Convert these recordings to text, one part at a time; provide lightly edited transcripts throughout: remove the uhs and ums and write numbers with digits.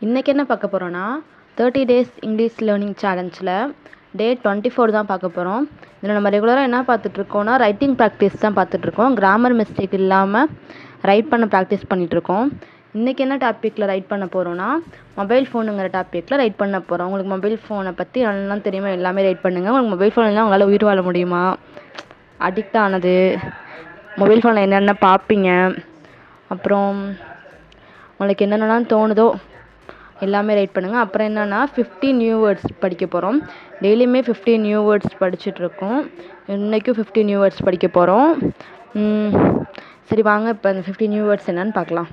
இன்றைக்கி என்ன பார்க்க போகிறோன்னா 30 டேஸ் இங்கிலீஷ் லேர்னிங் சேலஞ்சில் டே 24 தான் பார்க்க போகிறோம். இதில் நம்ம ரெகுலராக என்ன பார்த்துட்ருக்கோன்னா ரைட்டிங் ப்ராக்டிஸ் தான் பார்த்துட்ருக்கோம். கிராமர் மிஸ்டேக் இல்லாமல் ரைட் பண்ண ப்ராக்டிஸ் பண்ணிகிட்ருக்கோம். இன்றைக்கி என்ன டாப்பிக்கில் ரைட் பண்ண போகிறோன்னா மொபைல் ஃபோனுங்கிற டாப்பிக்கில் ரைட் பண்ண போகிறோம். உங்களுக்கு மொபைல் ஃபோனை பற்றி நல்லா தெரியுமா, எல்லாமே ரைட் பண்ணுங்கள். உங்களுக்கு மொபைல் ஃபோன் இல்லைனா உங்களால் உயிர் வாழ முடியுமா, அடிக்ட் ஆனது, மொபைல் ஃபோனில் என்னென்ன பார்ப்பீங்க, அப்புறம் உங்களுக்கு என்னென்னலாம் தோணுதோ எல்லாமே ரைட் பண்ணுங்கள். அப்புறம் என்னென்னா 50 நியூ வேர்ட்ஸ் படிக்க போகிறோம். டெய்லியுமே 50 நியூ வேர்ட்ஸ் படிச்சுட்ருக்கோம். இன்றைக்கும் 50 நியூ வேர்ட்ஸ் படிக்க போகிறோம். சரி வாங்க இப்போ அந்த 50 நியூ வேர்ட்ஸ் என்னன்னு பார்க்கலாம்.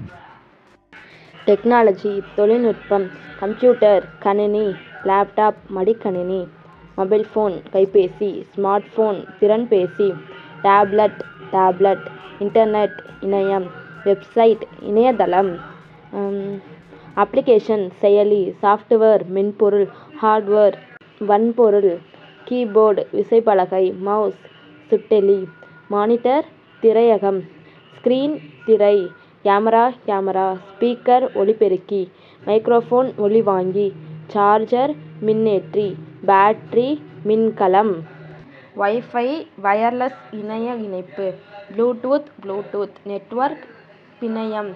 டெக்னாலஜி, தொழில்நுட்பம், கம்ப்யூட்டர், கணினி, லேப்டாப், மடிக்கணினி, மொபைல் ஃபோன், கைபேசி, ஸ்மார்ட் ஃபோன், திறன்பேசி, டேப்லெட், இன்டர்நெட், இணையம், வெப்சைட், இணையதளம், அப்ளிகேஷன், செயலி, சாஃப்ட்வேர், மென்பொருள், ஹார்ட்வேர், வன்பொருள், கீபோர்டு, விசைப்பலகை, மவுஸ், சுட்டெலி, மானிட்டர், திரையகம், ஸ்க்ரீன், திரை, கேமரா, ஸ்பீக்கர், ஒலிபெருக்கி, மைக்ரோஃபோன், ஒலிவாங்கி, சார்ஜர், மின்னேற்றி, பேட்டரி, மின்கலம், வைஃபை, வயர்லெஸ் இணைய இணைப்பு, ப்ளூடூத், நெட்வொர்க், பிணையம்,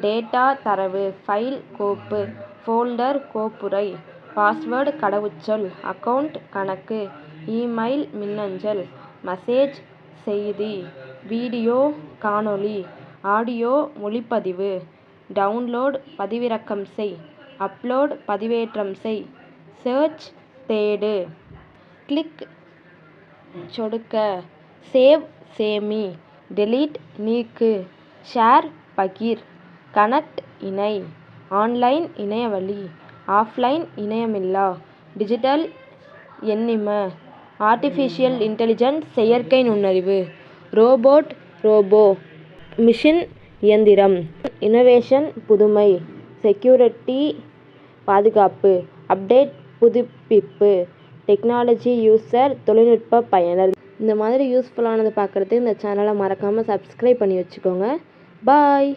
டேட்டா, தரவு, ஃபைல், கோப்பு, ஃபோல்டர், கோப்புறை, பாஸ்வேர்டு, கடவுச்சொல், அக்கவுண்ட், கணக்கு, இமெயில், மின்னஞ்சல், மெசேஜ், செய்தி, வீடியோ, காணொளி, ஆடியோ, ஒலிப்பதிவு, டவுன்லோட், பதிவிறக்கம் செய், அப்லோட், பதிவேற்றம் செய், சர்ச், தேடு, கிளிக், சொடுக்க, சேவ், சேமி, டெலீட், நீக்கு, ஷேர், பகிர், கனெக்ட், இணை, ஆன்லைன், இணையவழி, ஆஃப்லைன், இணையமில்லா, டிஜிட்டல், எண்ணிம, ஆர்டிஃபிஷியல் இன்டெலிஜென்ஸ், செயற்கை நுண்ணறிவு, ரோபோ, மிஷின், இயந்திரம், இன்னோவேஷன், புதுமை, செக்யூரிட்டி, பாதுகாப்பு, அப்டேட், புதுப்பிப்பு, டெக்னாலஜி யூசர், தொழில்நுட்ப பயனர். இந்த மாதிரி யூஸ்ஃபுல்லானதை பார்க்குறதுக்கு இந்த சேனலை மறக்காமல் சப்ஸ்கிரைப் பண்ணி வச்சுக்கோங்க. பாய்.